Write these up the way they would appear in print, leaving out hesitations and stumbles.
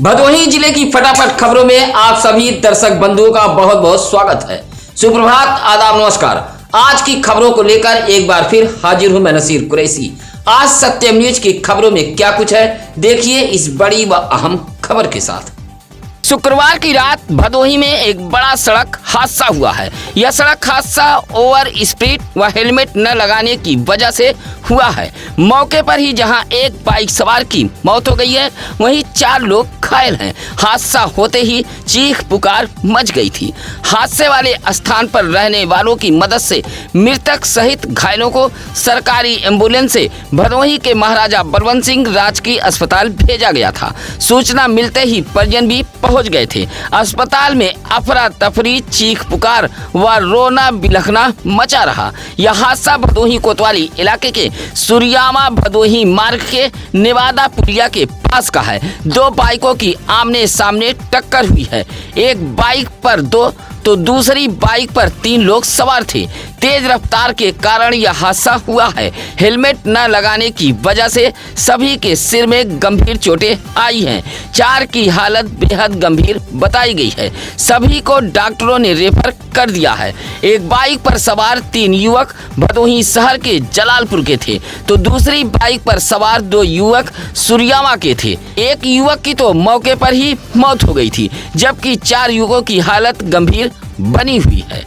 भदोही जिले की फटाफट खबरों में आप सभी दर्शक बंधुओं का बहुत बहुत स्वागत है। सुप्रभात, आदाब, नमस्कार। आज की खबरों को लेकर एक बार फिर हाजिर हूं मैं नसीर कुरैशी। आज सत्यम न्यूज की खबरों में क्या कुछ है, देखिए इस बड़ी व अहम खबर के साथ। शुक्रवार की रात भदोही में एक बड़ा सड़क हादसा हुआ है। यह सड़क हादसा ओवर स्पीड व हेलमेट न लगाने की वजह से हुआ है। मौके पर ही जहां एक बाइक सवार की मौत हो गई है, वहीं 4 लोग घायल हैं। हादसा होते ही चीख पुकार मच गई थी। हादसे वाले स्थान पर रहने वालों की मदद से मृतक सहित घायलों को सरकारी एम्बुलेंस से भदोही के महाराजा बलवंत सिंह राजकीय अस्पताल भेजा गया था। सूचना मिलते ही परिजन भी पहुंच गए थे। अस्पताल में अफरा तफरी, चीख पुकार व रोना बिलखना मचा रहा। यह हादसा भदोही कोतवाली इलाके के सूर्यामा भदोही मार्ग के नेवादा पुलिया के पास का है। 2 बाइकों की आमने सामने टक्कर हुई है। एक बाइक पर 2 तो दूसरी बाइक पर 3 लोग सवार थे। तेज रफ्तार के कारण यह हादसा हुआ है। हेलमेट न लगाने की वजह से सभी के सिर में गंभीर चोटें आई हैं। 4 की हालत बेहद गंभीर बताई गई है। सभी को डॉक्टरों ने रेफर कर दिया है। एक बाइक पर सवार 3 युवक भदोही शहर के जलालपुर के थे, तो दूसरी बाइक पर सवार 2 युवक सूर्यामा के थे। एक युवक की तो मौके पर ही मौत हो गई थी, जबकि 4 युवकों की हालत गंभीर बनी हुई है।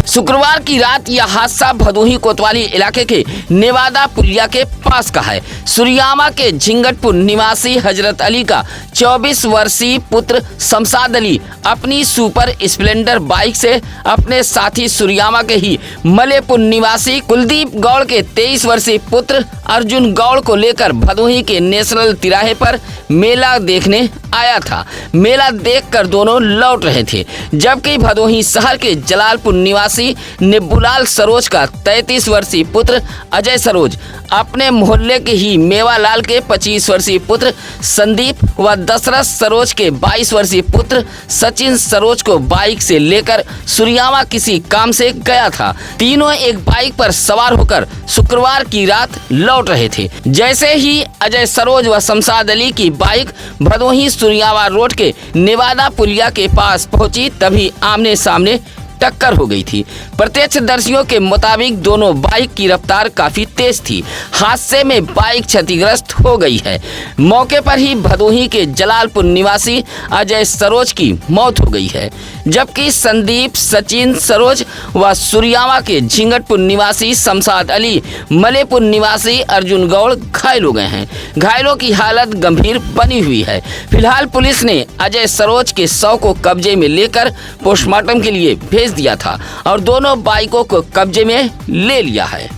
शुक्रवार की रात यह हादसा भदोही कोतवाली इलाके के नेवादा पुलिया के पास का है। सूर्यामा के झिंगटपुर निवासी हजरत अली का 24 वर्षीय पुत्र शमशाद अली अपनी सुपर स्प्लेंडर बाइक से अपने साथी सूर्यामा के ही मलेपुर निवासी कुलदीप गौड़ के 23 वर्षीय पुत्र अर्जुन गौड़ को लेकर भदोही के नेशनल तिराहे पर मेला देखने आया था। मेला देखकर दोनों लौट रहे थे, जबकि भदोही शहर के जलालपुर निवासी नेबुलाल सरोज का 33 वर्षीय पुत्र अजय सरोज अपने मोहल्ले के ही मेवालाल के 25 वर्षीय पुत्र संदीप व दशरथ सरोज के 22 वर्षीय पुत्र सचिन सरोज को बाइक से लेकर सूर्यामा किसी काम से गया था। तीनों एक बाइक पर सवार होकर शुक्रवार की रात लौट रहे थे। जैसे ही अजय सरोज व शमशाद अली की बाइक भदोही सूर्यामा रोड के नेवादा पुलिया के पास पहुंची, तभी आमने सामने टक्कर हो गई थी। प्रत्यक्षदर्शियों के मुताबिक दोनों बाइक की रफ्तार काफी तेज थी। हादसे में बाइक क्षतिग्रस्त हो गई है। मौके पर ही भदोही के जलालपुर निवासी अजय सरोज की मौत हो गई है, जबकि संदीप, सचिन सरोज व सूर्यामा के झिंगटपुर निवासी शमशाद अली, मलेपुर निवासी अर्जुन गौड़ घायल हो गए हैं। घायलों की हालत गंभीर बनी हुई है। फिलहाल पुलिस ने अजय सरोज के शव को कब्जे में लेकर पोस्टमार्टम के लिए भेज दिया था और दोनों बाइकों को कब्जे में ले लिया है।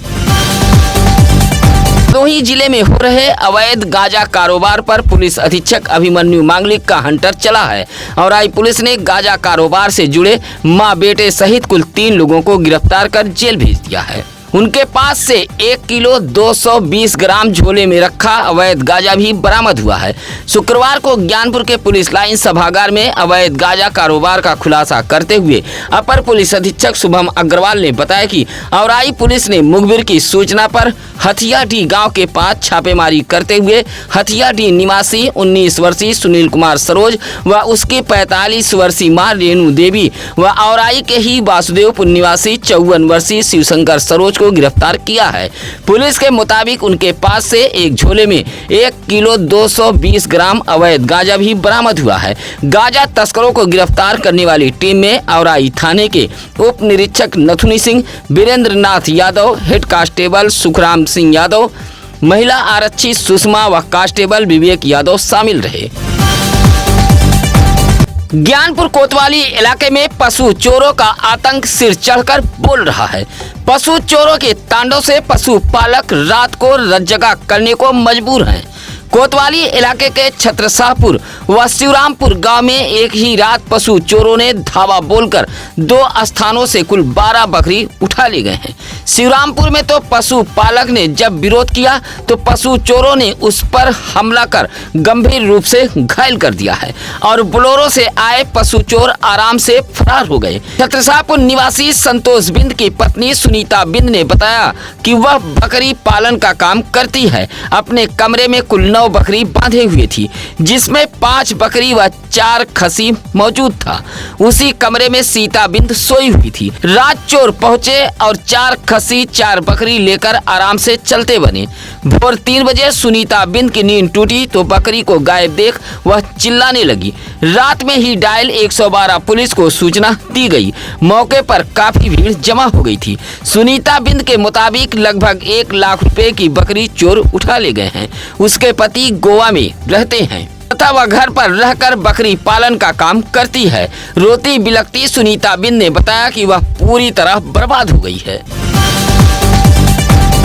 भदोही जिले में हो रहे अवैध गांजा कारोबार पर पुलिस अधीक्षक अभिमन्यु मांगलिक का हंटर चला है और आई पुलिस ने गांजा कारोबार से जुड़े मां बेटे सहित कुल 3 लोगों को गिरफ्तार कर जेल भेज दिया है। उनके पास से 1 किलो 220 ग्राम झोले में रखा अवैध गांजा भी बरामद हुआ है। शुक्रवार को ज्ञानपुर के पुलिस लाइन सभागार में अवैध गांजा कारोबार का खुलासा करते हुए अपर पुलिस अधीक्षक शुभम अग्रवाल ने बताया कि औराई पुलिस ने मुखबिर की सूचना पर हथियाडी गांव के पास छापेमारी करते हुए हथियाडी निवासी 19 वर्षीय सुनील कुमार सरोज व उसकी 45 वर्षीय मां रेणु देवी व औराई के ही वासुदेवपुर निवासी 54 वर्षीय शिवशंकर सरोज को गिरफ्तार किया है। पुलिस के मुताबिक उनके पास से एक झोले में 1 किलो 220 ग्राम अवैध गांजा भी बरामद हुआ है। गांजा तस्करों को गिरफ्तार करने वाली टीम में औराई थाने के उप निरीक्षक नथुनी सिंह, वीरेंद्र नाथ यादव, हेड कांस्टेबल सुखराम सिंह यादव, महिला आरक्षी सुषमा व कांस्टेबल विवेक यादव शामिल रहे। ज्ञानपुर कोतवाली इलाके में पशु चोरों का आतंक सिर चढ़कर बोल रहा है। पशु चोरों के तांडव से पशु पालक रात को रज्जगा करने को मजबूर हैं। कोतवाली इलाके के छत्रसाहपुर वह शिवरामपुर गांव में एक ही रात पशु चोरों ने धावा बोलकर 2 स्थानों से कुल 12 बकरी उठा ले गए हैं। शिवरामपुर में तो पशु पालक ने जब विरोध किया तो पशु चोरों ने उस पर हमला कर गंभीर रूप से घायल कर दिया है और बोलेरो से आए पशु चोर आराम से फरार हो गए। छत्रसापुर निवासी संतोष बिंद की पत्नी सुनीता बिंद ने बताया कि वह बकरी पालन का काम करती है। अपने कमरे में कुल 9 बकरी बांधे हुए थी, जिसमें 5 बकरी व 4 खसी मौजूद था। उसी कमरे में सीता बिंद सोई हुई थी। रात चोर पहुंचे और 4 खसी 4 बकरी लेकर आराम से चलते बने। भोर 3 बजे सुनीता बिंद की नींद टूटी तो बकरी को गायब देख वह चिल्लाने लगी। रात में ही डायल 112 पुलिस को सूचना दी गई। मौके पर काफी भीड़ जमा हो गई थी। सुनीता बिंद के मुताबिक लगभग 1 लाख रुपए की बकरी चोर उठा ले गए हैं। उसके पति गोवा में रहते हैं तथा वह घर पर रहकर बकरी पालन का काम करती है। रोती बिलखती सुनीता बिंद ने बताया कि वह पूरी तरह बर्बाद हो गई है।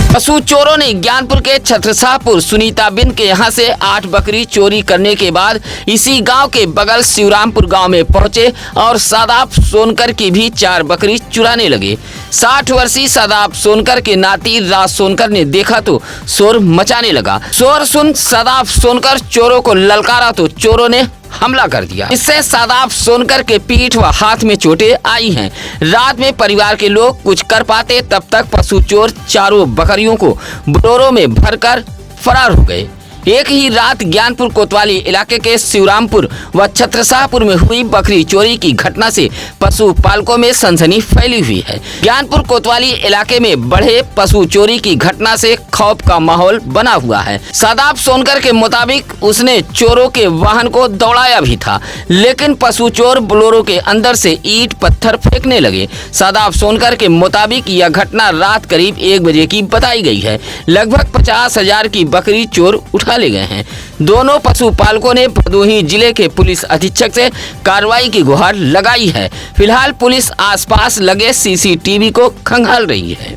पशु चोरों ने ज्ञानपुर के छत्रसापुर सुनीता बिंद के यहां से 8 बकरी चोरी करने के बाद इसी गांव के बगल शिवरामपुर गांव में पहुंचे और सादाब सोनकर की भी 4 बकरी चुराने लगे। 60 वर्षीय सादाब सोनकर के नाती राज सोनकर ने देखा तो शोर मचाने लगा। शोर सुन सादाब सोनकर चोरों को ललकारा तो चोरों ने हमला कर दिया। इससे सादाब सोनकर के पीठ व हाथ में चोटें आई हैं। रात में परिवार के लोग कुछ कर पाते तब तक पशु चोर चारों बकरियों को बोलेरो में भरकर फरार हो गए। एक ही रात ज्ञानपुर कोतवाली इलाके के शिवरामपुर व छत्रसापुर में हुई बकरी चोरी की घटना से पशु पालकों में सनसनी फैली हुई है। ज्ञानपुर कोतवाली इलाके में बढ़े पशु चोरी की घटना से खौफ का माहौल बना हुआ है। सादाब सोनकर के मुताबिक उसने चोरों के वाहन को दौड़ाया भी था, लेकिन पशु चोर बोलेरो के अंदर से ईंट पत्थर फेंकने लगे। सादाब सोनकर के मुताबिक यह घटना रात करीब 1 बजे की बताई गई है। लगभग 50,000 की बकरी चोर उठा ले गए हैं। दोनों पशु पालकों ने भदोही जिले के पुलिस अधीक्षक से कार्रवाई की गुहार लगाई है। फिलहाल पुलिस आसपास लगे सीसीटीवी को खंगाल रही है।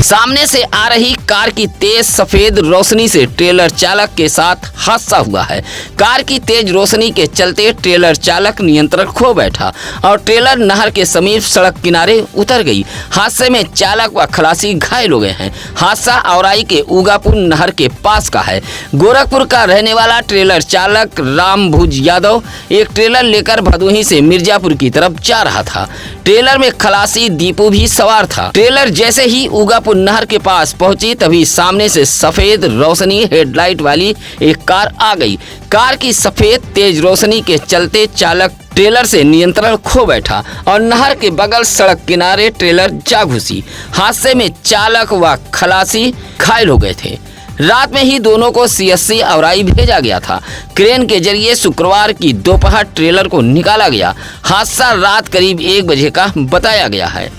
सामने से आ रही कार की तेज सफेद रोशनी से ट्रेलर चालक के साथ हादसा हुआ है। कार की तेज रोशनी के चलते ट्रेलर चालक नियंत्रण खो बैठा और ट्रेलर नहर के समीप सड़क किनारे उतर गई। हादसे में चालक व खलासी घायल हो गए हैं। हादसा औराई के उगापुर नहर के पास का है। गोरखपुर का रहने वाला ट्रेलर चालक रामभुज यादव एक ट्रेलर लेकर भदोही से मिर्जापुर की तरफ जा रहा था। ट्रेलर में खलासी दीपू भी सवार था। ट्रेलर जैसे ही उगापुर नहर के पास पहुंची तभी सामने से सफेद रोशनी हेडलाइट वाली एक कार आ गई। कार की सफेद तेज रोशनी के चलते चालक ट्रेलर से नियंत्रण खो बैठा और नहर के बगल सड़क किनारे ट्रेलर जा घुसी। हादसे में चालक व खलासी घायल हो गए थे। रात में ही दोनों को सीएससी औराई भेजा गया था। क्रेन के जरिए शुक्रवार की दोपहर ट्रेलर को निकाला गया। हादसा रात करीब 1 बजे का बताया गया है।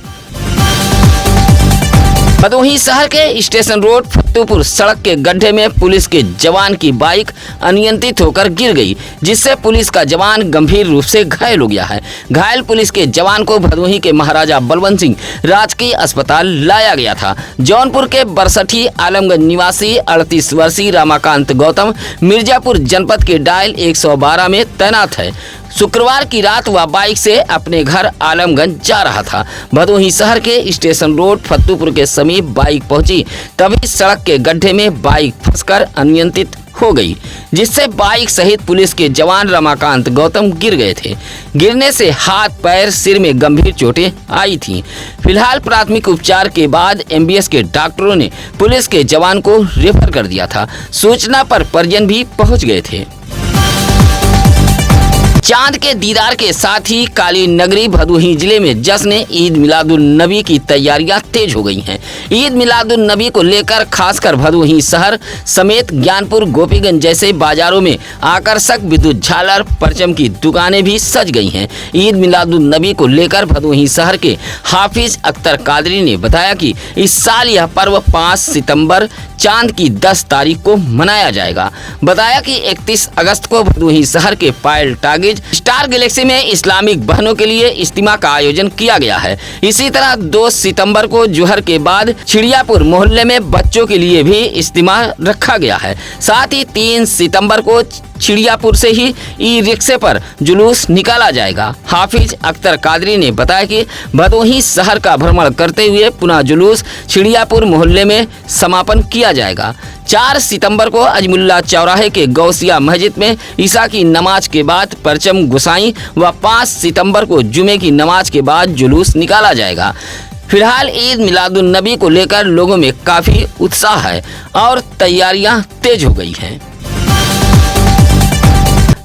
भदोही शहर के स्टेशन रोड फत्तूपुर सड़क के गड्ढे में पुलिस के जवान की बाइक अनियंत्रित होकर गिर गई, जिससे पुलिस का जवान गंभीर रूप से घायल हो गया है। घायल पुलिस के जवान को भदोही के महाराजा बलवंत सिंह राजकीय अस्पताल लाया गया था। जौनपुर के बरसठी आलमगंज निवासी 38 वर्षीय रमाकांत गौतम मिर्जापुर जनपद के डायल 112 में तैनात है। शुक्रवार की रात वह बाइक से अपने घर आलमगंज जा रहा था। भदोही शहर के स्टेशन रोड फत्तूपुर के समीप बाइक पहुंची, तभी सड़क के गड्ढे में बाइक फंसकर अनियंत्रित हो गई, जिससे बाइक सहित पुलिस के जवान रमाकांत गौतम गिर गए थे। गिरने से हाथ पैर सिर में गंभीर चोटें आई थीं। फिलहाल प्राथमिक उपचार के बाद एमबीएस के डॉक्टरों ने पुलिस के जवान को रेफर कर दिया था। सूचना पर परिजन भी पहुंच गए थे। चांद के दीदार के साथ ही काली नगरी भदोही जिले में जश्न ईद मिलादुल नबी की तैयारियां तेज हो गई हैं। ईद मिलादुल नबी को लेकर खासकर भदोही शहर समेत ज्ञानपुर गोपीगंज जैसे बाजारों में आकर्षक विद्युत झालर परचम की दुकानें भी सज गई हैं। ईद मिलादुल नबी को लेकर भदोही शहर के हाफिज अख्तर कादरी ने बताया कि इस साल यह पर्व 5 सितंबर चांद की 10 तारीख को मनाया जाएगा। बताया कि 31 अगस्त को भदोही शहर के पायल टागिज हाफिज स्टार गैलेक्सी में इस्लामिक बहनों के लिए इज्तिमा का आयोजन किया गया है। इसी तरह 2 सितंबर को जोहर के बाद चिड़ियापुर मोहल्ले में बच्चों के लिए भी इज्तिमा रखा गया है। साथ ही 3 सितंबर को चिड़ियापुर से ही ई रिक्शे पर जुलूस निकाला जाएगा। हाफिज अख्तर कादरी ने बताया कि भदोही शहर का भ्रमण करते हुए पुनः जुलूस चिड़ियापुर मोहल्ले में समापन किया जाएगा। 4 सितंबर को अजमुल्ला चौराहे के गौसिया मस्जिद में ईशा की नमाज के बाद परचम गुसाई व 5 सितंबर को जुमे की नमाज के बाद जुलूस निकाला जाएगा। फिलहाल ईद मिलादुन नबी को लेकर लोगों में काफी उत्साह है और तैयारियां तेज हो गई हैं।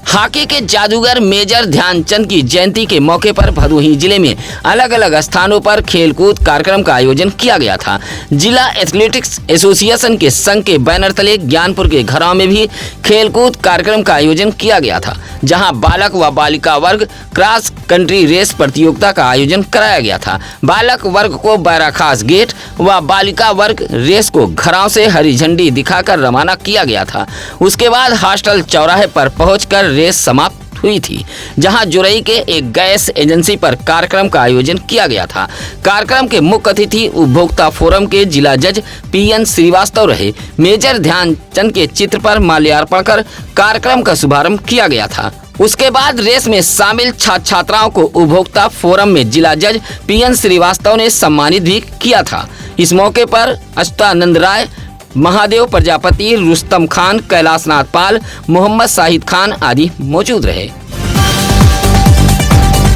हॉकी के जादूगर मेजर ध्यानचंद की जयंती के मौके पर भदोही जिले में अलग अलग स्थानों पर खेलकूद कार्यक्रम का आयोजन किया गया था। जिला एथलेटिक्स एसोसिएशन के संघ के बैनर तले ज्ञानपुर के घरों में भी खेलकूद कार्यक्रम का आयोजन किया गया था, जहां बालक व बालिका वर्ग क्रॉस कंट्री रेस प्रतियोगिता का आयोजन कराया गया था। बालक वर्ग को बैराखास गेट व बालिका वर्ग रेस को घरों से हरी झंडी दिखाकर रवाना किया गया था। उसके बाद हॉस्टल चौराहे पर पहुंचकर रेस समाप्त हुई थी, जहां जुरई के एक गैस एजेंसी पर कार्यक्रम का आयोजन किया गया था। कार्यक्रम के मुख्य अतिथि उपभोक्ता फोरम के जिला जज PN श्रीवास्तव रहे। मेजर ध्यानचंद के चित्र पर माल्यार्पण कर कार्यक्रम का शुभारंभ किया गया था। उसके बाद रेस में शामिल छात्र छात्राओं को उपभोक्ता फोरम में जिला जज PN श्रीवास्तव ने सम्मानित भी किया था। इस मौके पर अच्युतानंद राय, महादेव प्रजापति, रुस्तम खान, कैलाशनाथ पाल, मोहम्मद शाहिद खान आदि मौजूद रहे।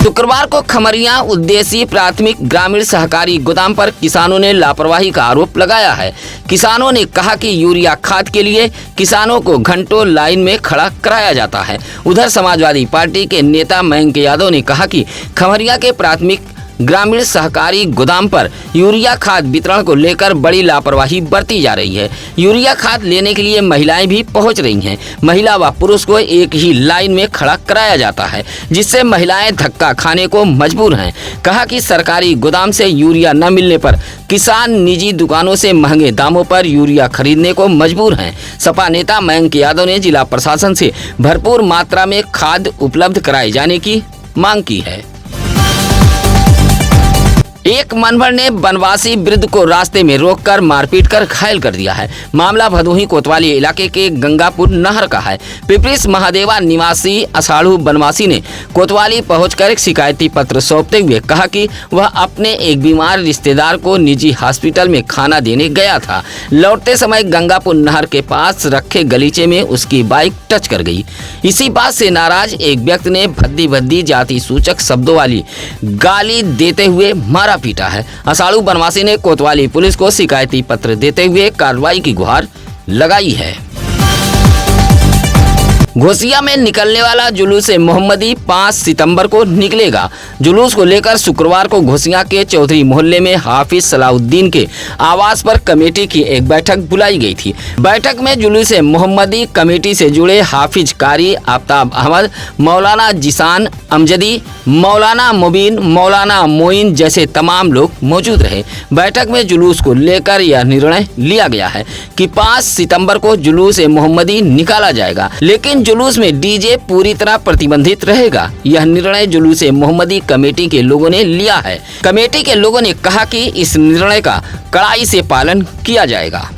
शुक्रवार को खमरिया उद्देश्य प्राथमिक ग्रामीण सहकारी गोदाम पर किसानों ने लापरवाही का आरोप लगाया है। किसानों ने कहा कि यूरिया खाद के लिए किसानों को घंटों लाइन में खड़ा कराया जाता है। उधर समाजवादी पार्टी के नेता मयंक यादव ने कहा कि खमरिया के प्राथमिक ग्रामीण सहकारी गोदाम पर यूरिया खाद वितरण को लेकर बड़ी लापरवाही बरती जा रही है। यूरिया खाद लेने के लिए महिलाएं भी पहुंच रही हैं। महिला व पुरुष को एक ही लाइन में खड़ा कराया जाता है, जिससे महिलाएं धक्का खाने को मजबूर हैं। कहा कि सरकारी गोदाम से यूरिया न मिलने पर किसान निजी दुकानों से महंगे दामों पर यूरिया खरीदने को मजबूर हैं। सपा नेता मयंक यादव ने जिला प्रशासन से भरपूर मात्रा में खाद उपलब्ध कराए जाने की मांग की है। एक मनभर ने वनवासी वृद्ध को रास्ते में रोककर मारपीट कर घायल कर दिया है। मामला भदोही कोतवाली इलाके के गंगापुर नहर का है। पिपरिस महादेवा निवासी अषाढ़ू वनवासी ने कोतवाली पहुंचकर एक शिकायती पत्र सौंपते हुए कहा कि वह अपने एक बीमार रिश्तेदार को निजी हॉस्पिटल में खाना देने गया था। लौटते समय गंगापुर नहर के पास रखे गलीचे में उसकी बाइक टच कर गई। इसी बात से नाराज एक व्यक्ति ने भद्दी भद्दी जाति सूचक शब्दों वाली गाली देते हुए मारा पीटा है। अषाढ़ू वनवासी ने कोतवाली पुलिस को शिकायती पत्र देते हुए कार्रवाई की गुहार लगाई है। घोसिया में निकलने वाला जुलूस मोहम्मदी 5 सितंबर को निकलेगा। जुलूस को लेकर शुक्रवार को घोसिया के चौधरी मोहल्ले में हाफिज सलाउद्दीन के आवास पर कमेटी की एक बैठक बुलाई गई थी। बैठक में जुलूस मोहम्मदी कमेटी से जुड़े हाफिज कारी, आफ्ताब अहमद, मौलाना जिसान अमजदी, मौलाना मुबीन, मौलाना मोइन जैसे तमाम लोग मौजूद रहे। बैठक में जुलूस को लेकर यह निर्णय लिया गया है कि 5 सितंबर को जुलूस मोहम्मदी निकाला जाएगा, लेकिन जुलूस में डीजे पूरी तरह प्रतिबंधित रहेगा। यह निर्णय जुलूस मोहम्मदी कमेटी के लोगों ने लिया है। कमेटी के लोगों ने कहा कि इस निर्णय का कड़ाई से पालन किया जाएगा।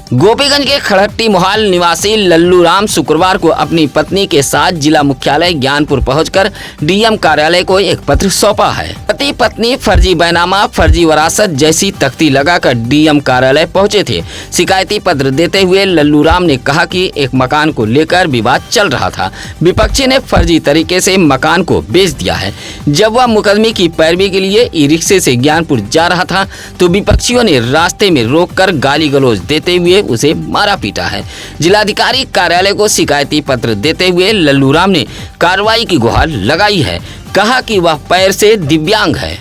गोपीगंज के खड़हट्टी मोहाल निवासी लल्लू राम शुक्रवार को अपनी पत्नी के साथ जिला मुख्यालय ज्ञानपुर पहुंचकर डीएम कार्यालय को एक पत्र सौंपा है। पति पत्नी फर्जी बैनामा, फर्जी वरासत जैसी तख्ती लगाकर डीएम कार्यालय पहुंचे थे। शिकायती पत्र देते हुए लल्लू राम ने कहा कि एक मकान को लेकर विवाद चल रहा था। विपक्षी ने फर्जी तरीके से मकान को बेच दिया है। जब वह मुकदमे की पैरवी के लिए ई रिक्शे से ज्ञानपुर जा रहा था तो विपक्षियों ने रास्ते में रोककर गाली गलौज देते हुए उसे मारा पीटा है। जिलाधिकारी कार्यालय को शिकायती पत्र देते हुए लल्लू राम ने कार्रवाई की गुहार लगाई है। कहा कि वह पैर से दिव्यांग है।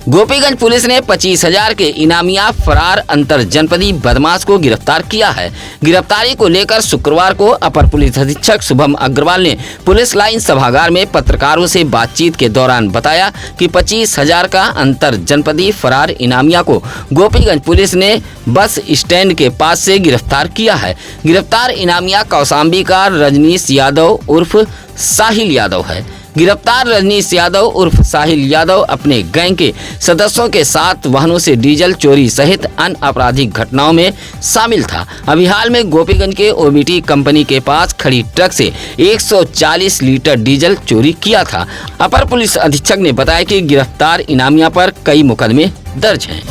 गोपीगंज पुलिस ने 25,000 के इनामिया फरार अंतर जनपदी बदमाश को गिरफ्तार किया है। गिरफ्तारी को लेकर शुक्रवार को अपर पुलिस अधीक्षक शुभम अग्रवाल ने पुलिस लाइन सभागार में पत्रकारों से बातचीत के दौरान बताया कि 25,000 का अंतर जनपदी फरार इनामिया को गोपीगंज पुलिस ने बस स्टैंड के पास से गिरफ्तार किया है। गिरफ्तार इनामिया कौशाम्बी का रजनीश यादव उर्फ साहिल यादव है। गिरफ्तार रजनीश यादव उर्फ साहिल यादव अपने गैंग के सदस्यों के साथ वाहनों से डीजल चोरी सहित अन्य आपराधिक घटनाओं में शामिल था। अभी हाल में गोपीगंज के ओबीटी कंपनी के पास खड़ी ट्रक से 140 लीटर डीजल चोरी किया था। अपर पुलिस अधीक्षक ने बताया कि गिरफ्तार इनामिया पर कई मुकदमे दर्ज हैं।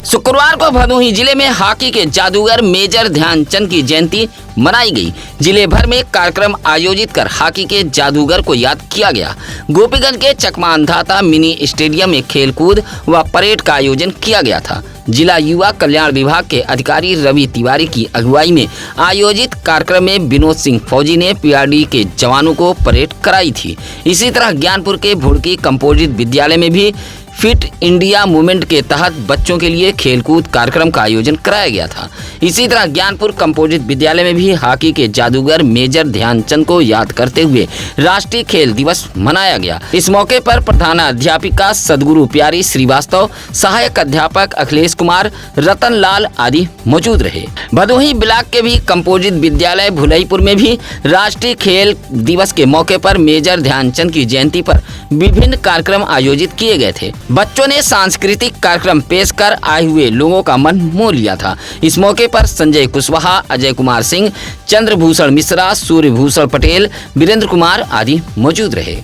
शुक्रवार को भदोही जिले में हॉकी के जादूगर मेजर ध्यानचंद की जयंती मनाई गई। जिले भर में कार्यक्रम आयोजित कर हॉकी के जादूगर को याद किया गया। गोपीगंज के चकमा अंधाता मिनी स्टेडियम में खेलकूद व परेड का आयोजन किया गया था। जिला युवा कल्याण विभाग के अधिकारी रवि तिवारी की अगुवाई में आयोजित कार्यक्रम में विनोद सिंह फौजी ने पीआरडी के जवानों को परेड कराई थी। इसी तरह ज्ञानपुर के भुड़की कंपोजिट विद्यालय में भी फिट इंडिया मूवमेंट के तहत बच्चों के लिए खेलकूद कार्यक्रम का आयोजन कराया गया था। इसी तरह ज्ञानपुर कंपोजिट विद्यालय में भी हॉकी के जादूगर मेजर ध्यानचंद को याद करते हुए राष्ट्रीय खेल दिवस मनाया गया। इस मौके पर प्रधानाध्यापिका सदगुरु प्यारी श्रीवास्तव, सहायक अध्यापक अखिलेश कुमार, रतन लाल आदि मौजूद रहे। भदोही ब्लॉक के भी कंपोजिट विद्यालय भुलईपुर में भी राष्ट्रीय खेल दिवस के मौके पर मेजर ध्यानचंद की जयंती पर विभिन्न कार्यक्रम आयोजित किए गए थे। बच्चों ने सांस्कृतिक कार्यक्रम पेश कर आए हुए लोगों का मन मोह लिया था। इस मौके पर संजय कुशवाहा, अजय कुमार सिंह, चंद्रभूषण मिश्रा, सूर्यभूषण पटेल, वीरेंद्र कुमार आदि मौजूद रहे।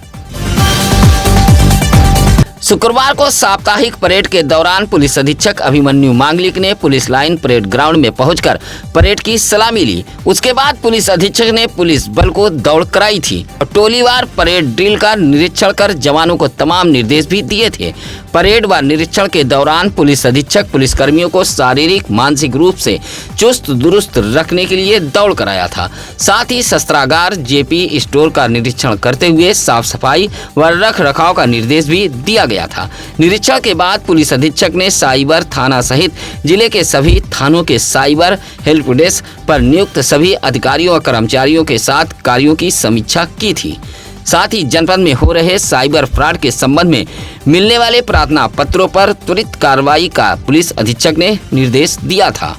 शुक्रवार को साप्ताहिक परेड के दौरान पुलिस अधीक्षक अभिमन्यु मांगलिक ने पुलिस लाइन परेड ग्राउंड में पहुंचकर परेड की सलामी ली। उसके बाद पुलिस अधीक्षक ने पुलिस बल को दौड़ कराई थी और टोलीवार परेड ड्रिल का निरीक्षण कर जवानों को तमाम निर्देश भी दिए थे। परेड व निरीक्षण के दौरान पुलिस अधीक्षक पुलिसकर्मियों को शारीरिक मानसिक रूप से चुस्त दुरुस्त रखने के लिए दौड़ कराया था। साथ ही शस्त्रागार, जेपी स्टोर का निरीक्षण करते हुए साफ सफाई व रख रखाव का निर्देश भी दिया गया था। निरीक्षण के बाद पुलिस अधीक्षक ने साइबर थाना सहित जिले के सभी थानों के साइबर हेल्प डेस्क पर नियुक्त सभी अधिकारियों और कर्मचारियों के साथ कार्यों की समीक्षा की थी। साथ ही जनपद में हो रहे साइबर फ्रॉड के संबंध में मिलने वाले प्रार्थना पत्रों पर त्वरित कार्रवाई का पुलिस अधीक्षक ने निर्देश दिया था।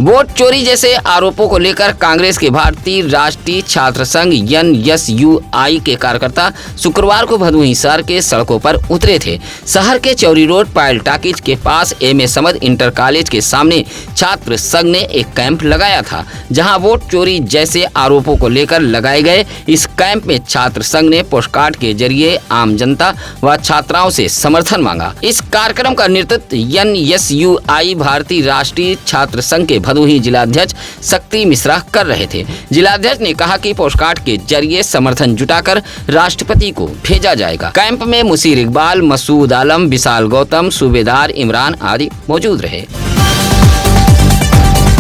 वोट चोरी जैसे आरोपों को लेकर कांग्रेस के भारतीय राष्ट्रीय छात्र संघ NSUI के कार्यकर्ता शुक्रवार को भदोही शहर के सड़कों पर उतरे थे। शहर के चौरी रोड पायल टाकीज के पास M A Samad inter college के सामने छात्र संघ ने एक कैंप लगाया था, जहां वोट चोरी जैसे आरोपों को लेकर लगाए गए इस कैंप में छात्र संघ ने पोस्टकार्ड के जरिए आम जनता व छात्राओं से समर्थन मांगा। इस कार्यक्रम का नेतृत्व NSUI भारतीय राष्ट्रीय छात्र संघ के भदोही जिलाध्यक्ष शक्ति मिश्रा कर रहे थे। जिलाध्यक्ष ने कहा कि पोस्टकार्ड के जरिए समर्थन जुटाकर राष्ट्रपति को भेजा जाएगा। कैंप में मुशीर इकबाल, मसूद आलम, विशाल गौतम, सूबेदार इमरान आदि मौजूद रहे।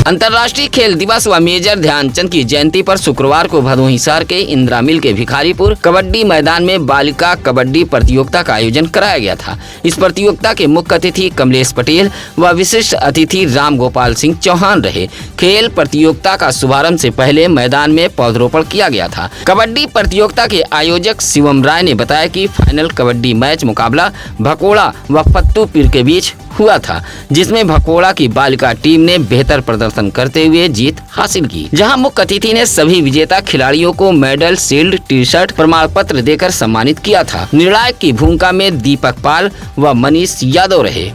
अंतर्राष्ट्रीय खेल दिवस व मेजर ध्यानचंद की जयंती पर शुक्रवार को भदोही शहर के इंदिरा मिल के भिखारीपुर कबड्डी मैदान में बालिका कबड्डी प्रतियोगिता का आयोजन कराया गया था। इस प्रतियोगिता के मुख्य अतिथि कमलेश पटेल व विशिष्ट अतिथि राम गोपाल सिंह चौहान रहे। खेल प्रतियोगिता का शुभारंभ से पहले मैदान में पौधरोपण किया गया था। कबड्डी प्रतियोगिता के आयोजक शिवम राय ने बताया कि फाइनल कबड्डी मैच मुकाबला भकोड़ा व फत्तू पीर के बीच हुआ था, जिसमें भकोड़ा की बालिका टीम ने बेहतर प्रदर्शन करते हुए जीत हासिल की। जहां मुख्य अतिथि ने सभी विजेता खिलाड़ियों को मेडल, शील्ड, टी शर्ट, प्रमाण पत्र देकर सम्मानित किया था। निर्णायक की भूमिका में दीपक पाल व मनीष यादव रहे।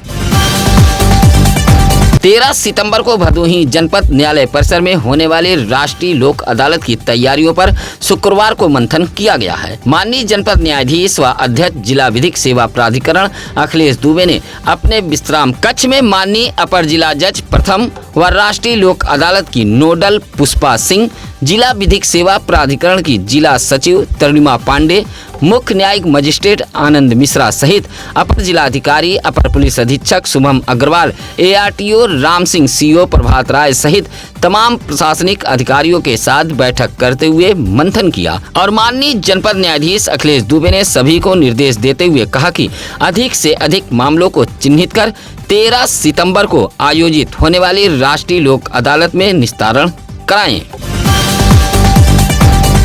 13 सितंबर को भदोही जनपद न्यायालय परिसर में होने वाले राष्ट्रीय लोक अदालत की तैयारियों पर शुक्रवार को मंथन किया गया है। माननीय जनपद न्यायाधीश व अध्यक्ष जिला विधिक सेवा प्राधिकरण अखिलेश दुबे ने अपने विश्राम कक्ष में माननीय अपर जिला जज प्रथम व राष्ट्रीय लोक अदालत की नोडल पुष्पा सिंह, जिला विधिक सेवा प्राधिकरण की जिला सचिव तरुणिमा पांडे, मुख्य न्यायिक मजिस्ट्रेट आनंद मिश्रा सहित अपर जिलाधिकारी, अपर पुलिस अधीक्षक शुभम अग्रवाल, ARTO राम सिंह, CO प्रभात राय सहित तमाम प्रशासनिक अधिकारियों के साथ बैठक करते हुए मंथन किया और माननीय जनपद न्यायाधीश अखिलेश दुबे ने सभी को निर्देश देते हुए कहा कि अधिक से अधिक मामलों को चिन्हित कर 13 सितंबर को आयोजित होने वाली राष्ट्रीय लोक अदालत में निस्तारण कराएं।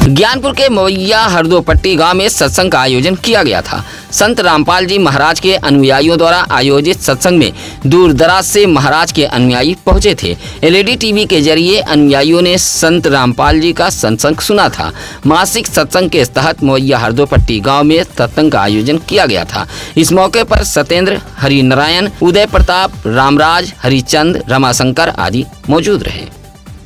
ज्ञानपुर के मवैया हरदोपट्टी गांव में सत्संग का आयोजन किया गया था। संत रामपाल जी महाराज के अनुयायियों द्वारा आयोजित सत्संग में दूर दराज से महाराज के अनुयायी पहुंचे थे। LED टीवी के जरिए अनुयायियों ने संत रामपाल जी का सत्संग सुना था। मासिक सत्संग के तहत मवैया हरदोपट्टी गांव में सत्संग का आयोजन किया गया था। इस मौके पर सत्येंद्र, हरिनारायण, उदय प्रताप, रामराज, हरिचंद, रमाशंकर आदि मौजूद रहे।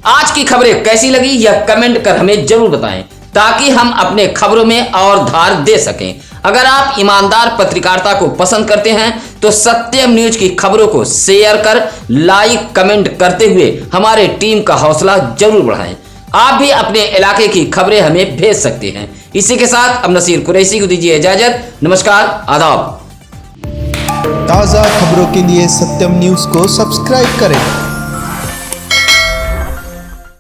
आज की खबरें कैसी लगी यह कमेंट कर हमें जरूर बताएं, ताकि हम अपने खबरों में और धार दे सकें। अगर आप ईमानदार पत्रकारिता को पसंद करते हैं तो सत्यम न्यूज की खबरों को शेयर कर, लाइक, कमेंट करते हुए हमारे टीम का हौसला जरूर बढ़ाएं। आप भी अपने इलाके की खबरें हमें भेज सकते हैं। इसी के साथ अब नसीर कुरैशी को दीजिए इजाजत। नमस्कार, आदाब। ताज़ा खबरों के लिए सत्यम न्यूज को सब्सक्राइब करें